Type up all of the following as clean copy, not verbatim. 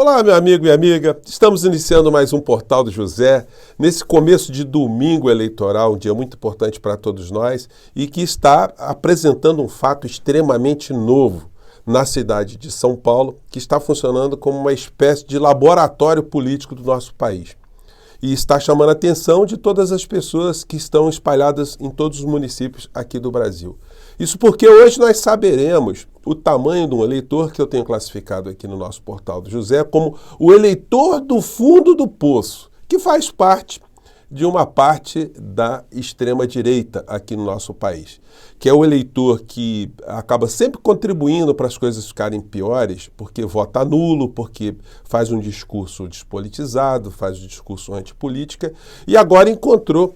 Olá, meu amigo e amiga. Estamos iniciando mais um Portal do José, nesse começo de domingo eleitoral, um dia muito importante para todos nós e que está apresentando um fato extremamente novo na cidade de São Paulo, que está funcionando como uma espécie de laboratório político do nosso país. E está chamando a atenção de todas as pessoas que estão espalhadas em todos os municípios aqui do Brasil. Isso porque hoje nós saberemos o tamanho de um eleitor que eu tenho classificado aqui no nosso Portal do José como o eleitor do fundo do poço, que faz parte de uma parte da extrema-direita aqui no nosso país, que é o eleitor que acaba sempre contribuindo para as coisas ficarem piores, porque vota nulo, porque faz um discurso despolitizado, faz um discurso antipolítica, e agora encontrou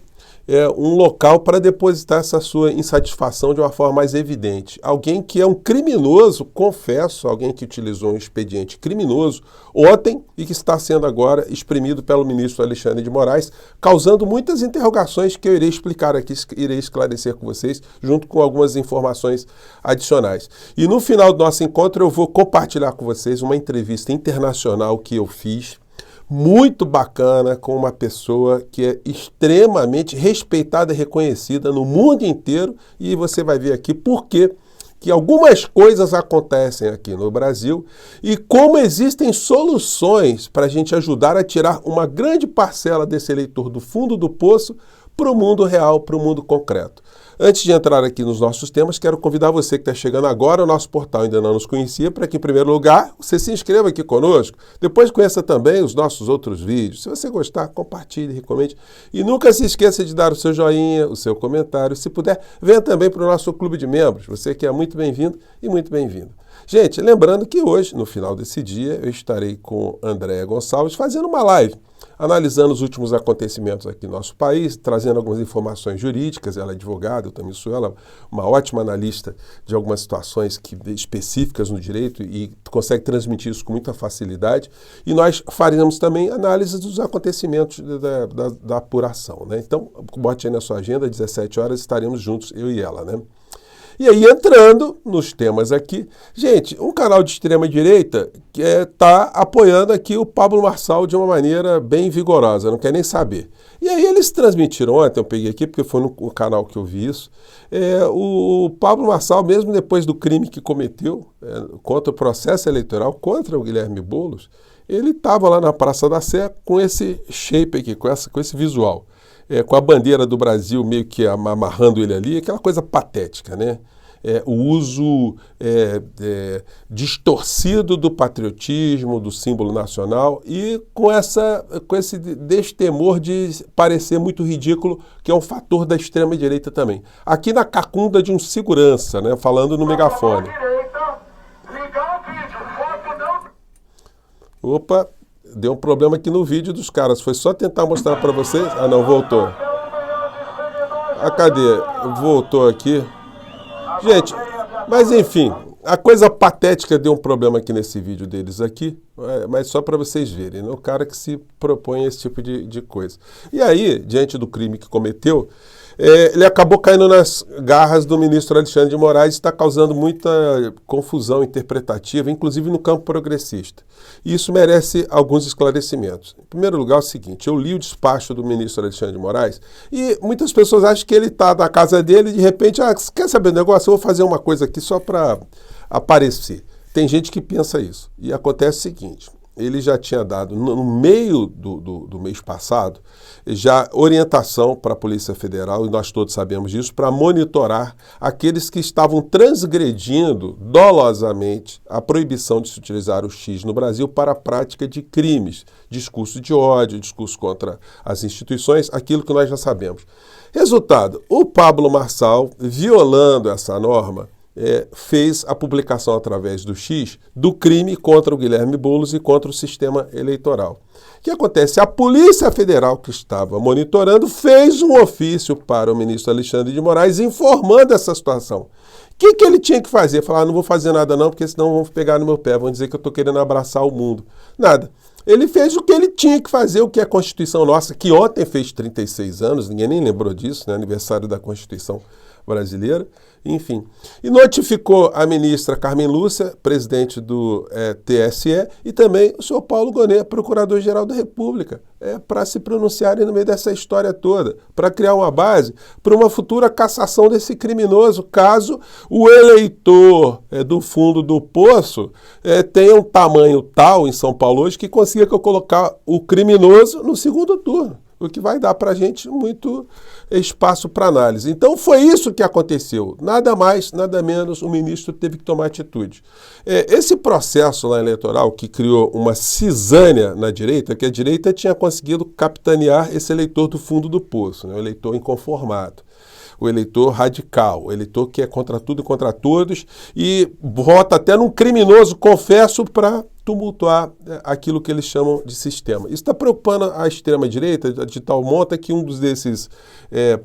um local para depositar essa sua insatisfação de uma forma mais evidente. Alguém que é um criminoso, confesso, alguém que utilizou um expediente criminoso ontem e que está sendo agora exprimido pelo ministro Alexandre de Moraes, causando muitas interrogações que eu irei explicar aqui, irei esclarecer com vocês, junto com algumas informações adicionais. E no final do nosso encontro eu vou compartilhar com vocês uma entrevista internacional que eu fiz, muito bacana, com uma pessoa que é extremamente respeitada e reconhecida no mundo inteiro, e você vai ver aqui por quê que algumas coisas acontecem aqui no Brasil e como existem soluções para a gente ajudar a tirar uma grande parcela desse eleitor do fundo do poço para o mundo real, para o mundo concreto. Antes de entrar aqui nos nossos temas, quero convidar você que está chegando agora ao nosso portal, ainda não nos conhecia, para que, em primeiro lugar, você se inscreva aqui conosco. Depois conheça também os nossos outros vídeos. Se você gostar, compartilhe, recomende. E nunca se esqueça de dar o seu joinha, o seu comentário. Se puder, venha também para o nosso clube de membros. Você que é muito bem-vindo e muito bem-vindo. Gente, lembrando que hoje, no final desse dia, eu estarei com Andréa Gonçalves fazendo uma live, analisando os últimos acontecimentos aqui no nosso país, trazendo algumas informações jurídicas. Ela é advogada, eu também sou ela, uma ótima analista de algumas situações específicas no direito e consegue transmitir isso com muita facilidade. E nós faremos também análise dos acontecimentos da apuração, né? Então, bote aí na sua agenda, 17 horas estaremos juntos, eu e ela, né? E aí, entrando nos temas aqui, gente, um canal de extrema-direita que está apoiando aqui o Pablo Marçal de uma maneira bem vigorosa, não quer nem saber. E aí eles transmitiram ontem, eu peguei aqui porque foi no canal que eu vi isso, o Pablo Marçal, mesmo depois do crime que cometeu contra o processo eleitoral, contra o Guilherme Boulos, ele estava lá na Praça da Sé com esse shape aqui, com esse visual. Com a bandeira do Brasil meio que amarrando ele ali, aquela coisa patética, né? O uso distorcido do patriotismo, do símbolo nacional e com esse destemor de parecer muito ridículo, que é um fator da extrema-direita também. Aqui na cacunda de um segurança, né? Falando no megafone. Opa! Deu um problema aqui no vídeo dos caras. Foi só tentar mostrar para vocês. Ah, não, voltou. Cadê? Voltou aqui. Gente, mas enfim, a coisa patética deu um problema aqui nesse vídeo deles aqui, mas só para vocês verem, né? O cara que se propõe esse tipo de coisa. E aí, diante do crime que cometeu, ele acabou caindo nas garras do ministro Alexandre de Moraes e está causando muita confusão interpretativa, inclusive no campo progressista. E isso merece alguns esclarecimentos. Em primeiro lugar, é o seguinte, eu li o despacho do ministro Alexandre de Moraes e muitas pessoas acham que ele está na casa dele e de repente, quer saber do negócio? Eu vou fazer uma coisa aqui só para aparecer. Tem gente que pensa isso. E acontece o seguinte, ele já tinha dado, no meio do mês passado, já orientação para a Polícia Federal, e nós todos sabemos disso, para monitorar aqueles que estavam transgredindo dolosamente a proibição de se utilizar o X no Brasil para a prática de crimes, discurso de ódio, discurso contra as instituições, aquilo que nós já sabemos. Resultado, o Pablo Marçal, violando essa norma, fez a publicação através do X do crime contra o Guilherme Boulos e contra o sistema eleitoral. O que acontece? A Polícia Federal, que estava monitorando, fez um ofício para o ministro Alexandre de Moraes informando essa situação. O que ele tinha que fazer? Falar, não vou fazer nada não, porque senão vão pegar no meu pé, vão dizer que eu estou querendo abraçar o mundo. Nada. Ele fez o que ele tinha que fazer, o que a Constituição nossa, que ontem fez 36 anos, ninguém nem lembrou disso, né? Aniversário da Constituição brasileira, enfim. E notificou a ministra Carmen Lúcia, presidente do TSE, e também o senhor Paulo Gonet, procurador-geral da República, para se pronunciarem no meio dessa história toda, para criar uma base para uma futura cassação desse criminoso, caso o eleitor do fundo do poço tenha um tamanho tal em São Paulo hoje que consiga colocar o criminoso no segundo turno, o que vai dar para a gente muito espaço para análise. Então foi isso que aconteceu. Nada mais, nada menos, o ministro teve que tomar atitude. Esse processo lá eleitoral que criou uma cisânia na direita, que a direita tinha conseguido capitanear esse eleitor do fundo do poço, né? O eleitor inconformado, o eleitor radical, o eleitor que é contra tudo e contra todos e vota até num criminoso, confesso, para tumultuar aquilo que eles chamam de sistema. Isso está preocupando a extrema-direita de tal monta que um desses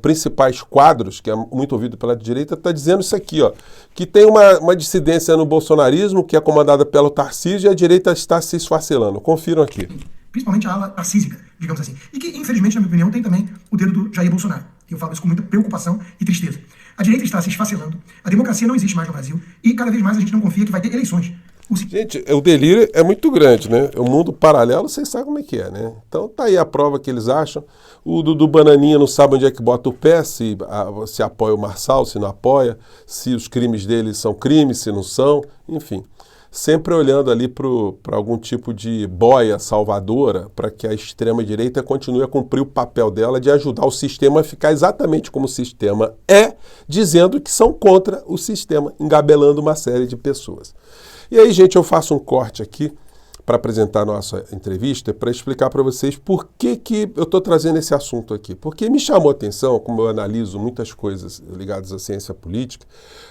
principais quadros, que é muito ouvido pela direita, está dizendo isso aqui, ó, que tem uma dissidência no bolsonarismo que é comandada pelo Tarcísio e a direita está se esfacelando. Confiram aqui. Principalmente a ala tarcísica, digamos assim. E que, infelizmente, na minha opinião, tem também o dedo do Jair Bolsonaro. Eu falo isso com muita preocupação e tristeza. A direita está se esfacelando, a democracia não existe mais no Brasil e cada vez mais a gente não confia que vai ter eleições. Gente, o delírio é muito grande, né? O mundo paralelo, vocês sabem como é que é, né? Então tá aí a prova que eles acham. O Dudu Bananinha não sabe onde é que bota o pé, se apoia o Marçal, se não apoia, se os crimes deles são crimes, se não são, enfim. Sempre olhando ali para algum tipo de boia salvadora para que a extrema-direita continue a cumprir o papel dela de ajudar o sistema a ficar exatamente como o sistema dizendo que são contra o sistema, engabelando uma série de pessoas. E aí, gente, eu faço um corte aqui para apresentar a nossa entrevista, para explicar para vocês por que eu estou trazendo esse assunto aqui. Porque me chamou a atenção, como eu analiso muitas coisas ligadas à ciência política,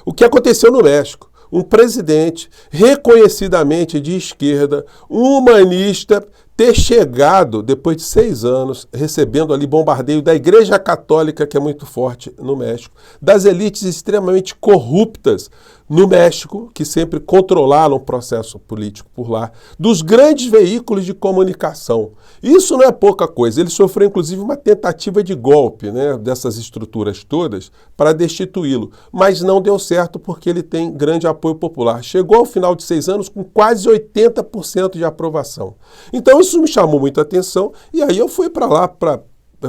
o que aconteceu no México. Um presidente reconhecidamente de esquerda, um humanista, ter chegado, depois de 6 anos, recebendo ali bombardeio da Igreja Católica, que é muito forte no México, das elites extremamente corruptas no México, que sempre controlaram o processo político por lá, dos grandes veículos de comunicação. Isso não é pouca coisa. Ele sofreu, inclusive, uma tentativa de golpe, né, dessas estruturas todas para destituí-lo, mas não deu certo porque ele tem grande apoio popular. Chegou ao final de 6 anos com quase 80% de aprovação. Então, isso me chamou muita atenção e aí eu fui para lá para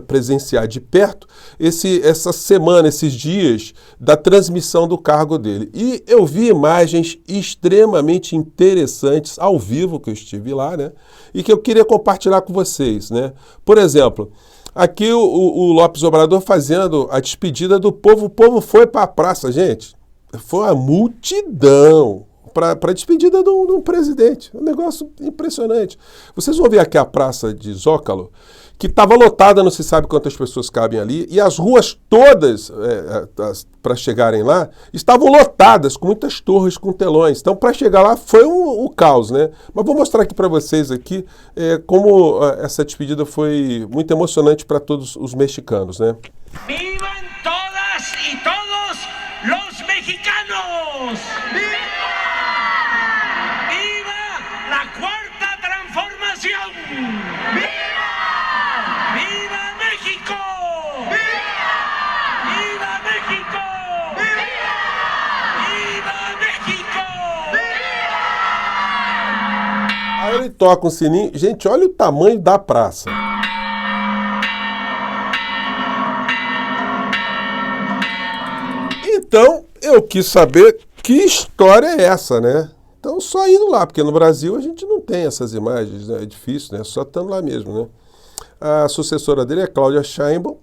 presenciar de perto essa semana, esses dias da transmissão do cargo dele. E eu vi imagens extremamente interessantes ao vivo que eu estive lá, né? E que eu queria compartilhar com vocês, né? Por exemplo, aqui o López Obrador fazendo a despedida do povo. O povo foi para a praça, gente. Foi uma multidão para a despedida de um presidente. Um negócio impressionante. Vocês vão ver aqui a praça de Zócalo, que estava lotada, não se sabe quantas pessoas cabem ali, e as ruas todas, para chegarem lá, estavam lotadas, com muitas torres, com telões. Então, para chegar lá, foi um caos, né? Mas vou mostrar aqui para vocês aqui como essa despedida foi muito emocionante para todos os mexicanos, né? ¡Vivan todas y todos los mexicanos! ¡Viva! ¡Viva la cuarta transformación! ¡Viva! ¡Viva México! ¡Viva! ¡Viva México! ¡Viva! ¡Viva México! ¡Viva! Aí ele toca um sininho. Gente, olha o tamanho da praça. Então, eu quis saber que história é essa, né? Então, só indo lá, porque no Brasil a gente não tem essas imagens, né? É difícil, né? Só estando lá mesmo, né? A sucessora dele é Cláudia Sheinbaum,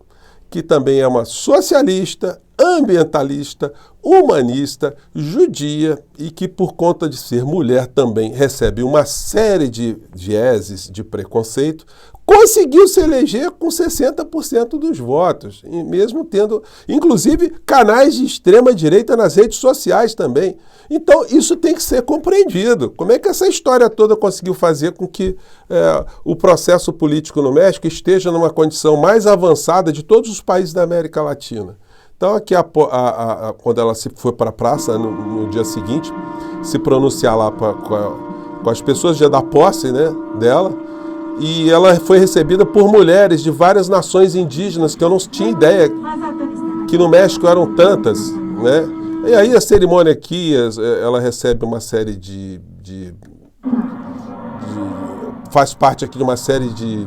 que também é uma socialista, ambientalista, humanista, judia e que, por conta de ser mulher, também recebe uma série de vieses de preconceito, conseguiu se eleger com 60% dos votos, e mesmo tendo, inclusive, canais de extrema-direita nas redes sociais também. Então, isso tem que ser compreendido. Como é que essa história toda conseguiu fazer com que o processo político no México esteja numa condição mais avançada de todos os países da América Latina? Então, aqui, quando ela foi para a praça, no dia seguinte, se pronunciar lá com as pessoas, dia da posse, né, dela, e ela foi recebida por mulheres de várias nações indígenas, que eu não tinha ideia que no México eram tantas. né? E aí a cerimônia aqui, ela recebe uma série faz parte aqui de uma série de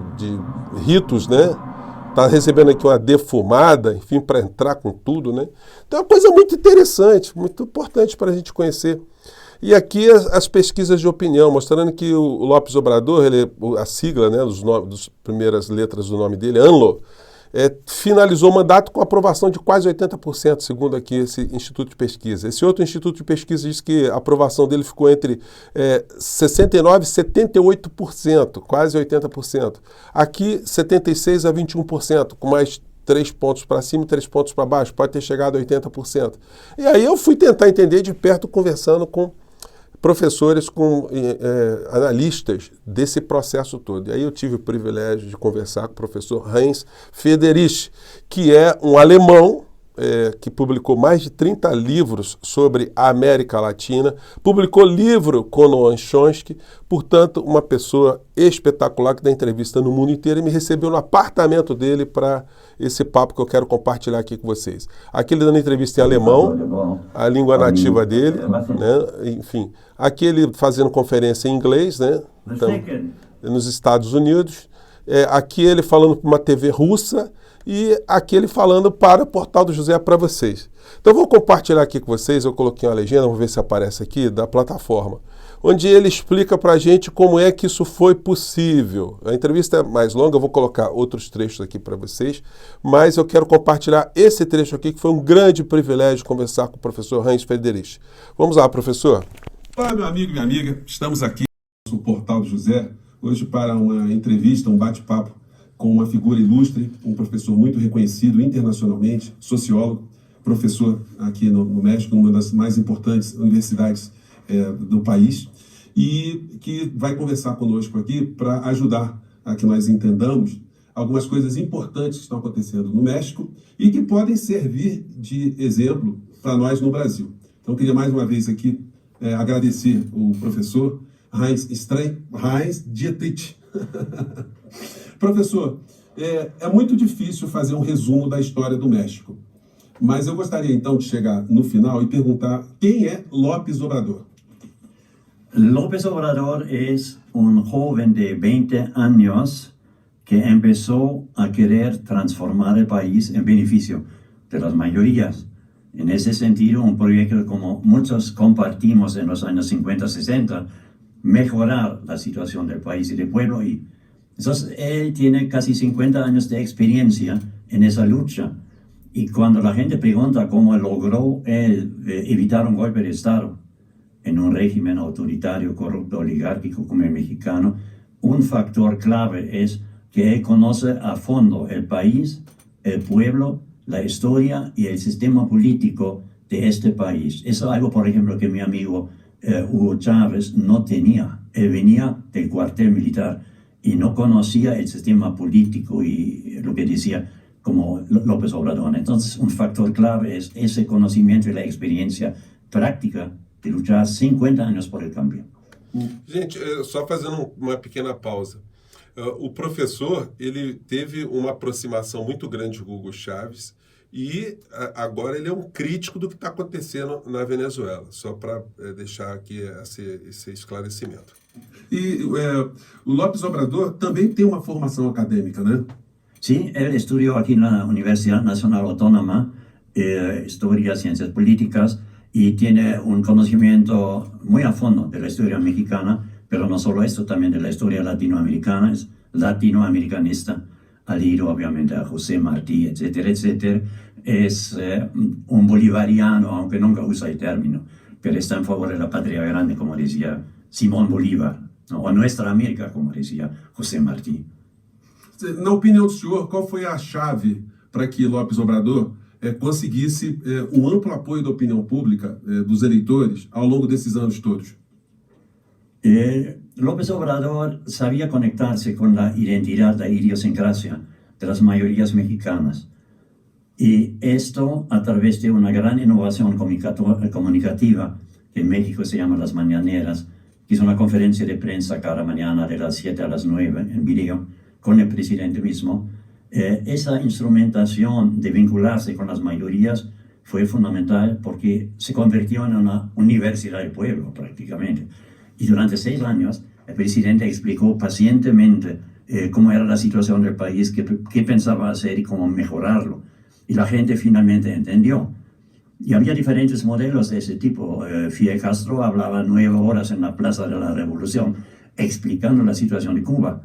ritos, né? Está recebendo aqui uma defumada, enfim, para entrar com tudo, né? Então é uma coisa muito interessante, muito importante para a gente conhecer. E aqui as pesquisas de opinião, mostrando que o López Obrador, a sigla, né, das primeiras letras do nome dele, ANLO, finalizou o mandato com aprovação de quase 80%, segundo aqui esse Instituto de Pesquisa. Esse outro Instituto de Pesquisa diz que a aprovação dele ficou entre 69% e 78%, quase 80%. Aqui, 76% a 21%, com mais 3 pontos para cima e 3 pontos para baixo, pode ter chegado a 80%. E aí eu fui tentar entender de perto, conversando com professores, com analistas desse processo todo. E aí eu tive o privilégio de conversar com o professor Heinz Friedrich, que é um alemão que publicou mais de 30 livros sobre a América Latina, publicou livro com Noam Chomsky, portanto, uma pessoa espetacular que dá entrevista no mundo inteiro e me recebeu no apartamento dele para esse papo que eu quero compartilhar aqui com vocês. Aqui ele dando entrevista em alemão, a língua nativa dele, né? Enfim, aqui ele fazendo conferência em inglês, né? Então, nos Estados Unidos, aqui ele falando para uma TV russa, e aqui ele falando para o Portal do José para vocês. Então eu vou compartilhar aqui com vocês, eu coloquei uma legenda, vamos ver se aparece aqui, da plataforma, onde ele explica para a gente como é que isso foi possível. A entrevista é mais longa, eu vou colocar outros trechos aqui para vocês, mas eu quero compartilhar esse trecho aqui, que foi um grande privilégio conversar com o professor Heinz Friedrich. Vamos lá, professor. Olá, meu amigo e minha amiga, estamos aqui no Portal do José, hoje para uma entrevista, um bate-papo com uma figura ilustre, um professor muito reconhecido internacionalmente, sociólogo, professor aqui no México, uma das mais importantes universidades do país, e que vai conversar conosco aqui para ajudar a que nós entendamos algumas coisas importantes que estão acontecendo no México e que podem servir de exemplo para nós no Brasil. Então, queria mais uma vez aqui agradecer o professor Heinz Dietrich. Professor, é muito difícil fazer um resumo da história do México, mas eu gostaria então de chegar no final e perguntar quem é López Obrador. López Obrador es un joven de 20 años que empezó a querer transformar el país en beneficio de las mayorías. En ese sentido, un proyecto como muchos compartimos en los años 50, 60, mejorar la situación del país y del pueblo. Y entonces, él tiene casi 50 años de experiencia en esa lucha. Y cuando la gente pregunta cómo logró él evitar un golpe de Estado en un régimen autoritario, corrupto, oligárquico como el mexicano, un factor clave es que él conoce a fondo el país, el pueblo, la historia y el sistema político de este país. Eso es algo, por ejemplo, que mi amigo Hugo Chávez no tenía. Él venía del cuartel militar y no conocía el sistema político y lo que decía como López Obrador. Entonces, un factor clave es ese conocimiento y la experiencia práctica de luchar 50 anos por el cambio. Gente, só fazendo uma pequena pausa. O professor, ele teve uma aproximação muito grande com o Hugo Chávez e agora ele é um crítico do que está acontecendo na Venezuela, só para deixar aqui esse esclarecimento. E o López Obrador também tem uma formação acadêmica, né? Sí, él estudió aquí en la Universidad Nacional Autónoma, Historia, Ciencias Políticas, y tiene un conocimiento muy a fondo de la historia mexicana, pero no solo esto, también de la historia latinoamericana, es latinoamericanista, ha leído obviamente a José Martí, etcétera, etcétera. Es un bolivariano, aunque nunca usa el término, pero está en favor de la patria grande, como decía Simón Bolívar, ¿no? O nuestra América, como decía José Martí. Na opinião do senhor, qual foi a chave para que López Obrador conseguisse um amplo apoio da opinião pública, dos eleitores, ao longo desses anos todos? López Obrador sabía conectarse con la identidad, la idiosincrasia de las mayorías mexicanas. Y esto a través de una gran innovación comunicativa que en México se llama Las Mañaneras, que es una conferencia de prensa cada mañana de las 7 a las 9 en video con el presidente mismo. Esa instrumentación de vincularse con las mayorías fue fundamental porque se convirtió en una universidad del pueblo prácticamente. Y durante 6 años el presidente explicó pacientemente cómo era la situación del país, qué pensaba hacer y cómo mejorarlo. Y la gente finalmente entendió. Y había diferentes modelos de ese tipo. Fidel Castro hablaba 9 horas en la Plaza de la Revolución explicando la situación de Cuba.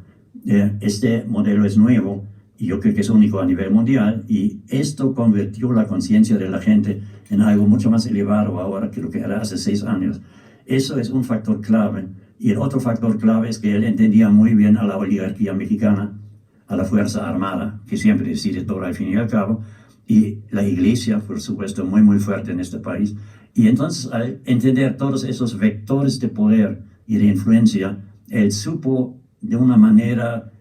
Este modelo es nuevo y yo creo que es único a nivel mundial, y esto convirtió la conciencia de la gente en algo mucho más elevado ahora que lo que era hace 6 años. Eso es un factor clave. Y el otro factor clave es que él entendía muy bien a la oligarquía mexicana, a la Fuerza Armada, que siempre decide todo al fin y al cabo, y la Iglesia, por supuesto, muy, muy fuerte en este país. Y entonces, al entender todos esos vectores de poder y de influencia, él supo de una manera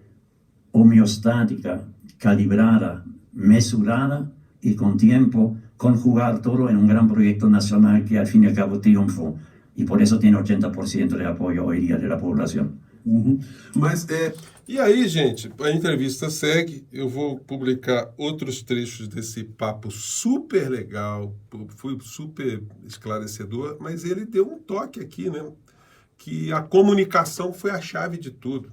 homeostática, calibrada, mesurada y con tiempo, conjugar todo en un gran proyecto nacional que al fin y al cabo triunfó. E por isso tem 80% de apoio hoje em dia da população. Mas, e aí, gente, a entrevista segue, eu vou publicar outros trechos desse papo super legal, foi super esclarecedor, mas ele deu um toque aqui, né? Que a comunicação foi a chave de tudo.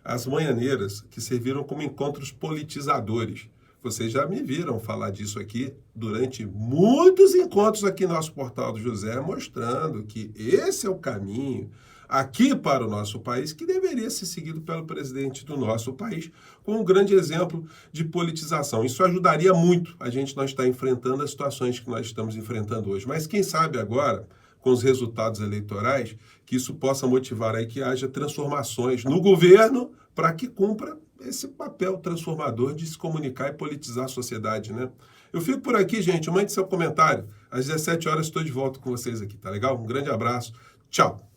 As manhaneiras que serviram como encontros politizadores. Vocês já me viram falar disso aqui durante muitos encontros aqui no nosso Portal do José, mostrando que esse é o caminho aqui para o nosso país, que deveria ser seguido pelo presidente do nosso país, com um grande exemplo de politização. Isso ajudaria muito a gente não estar enfrentando as situações que nós estamos enfrentando hoje. Mas quem sabe agora, com os resultados eleitorais, que isso possa motivar aí que haja transformações no governo para que cumpra esse papel transformador de se comunicar e politizar a sociedade, né? Eu fico por aqui, gente. Mande seu comentário. Às 17 horas estou de volta com vocês aqui, tá legal? Um grande abraço. Tchau.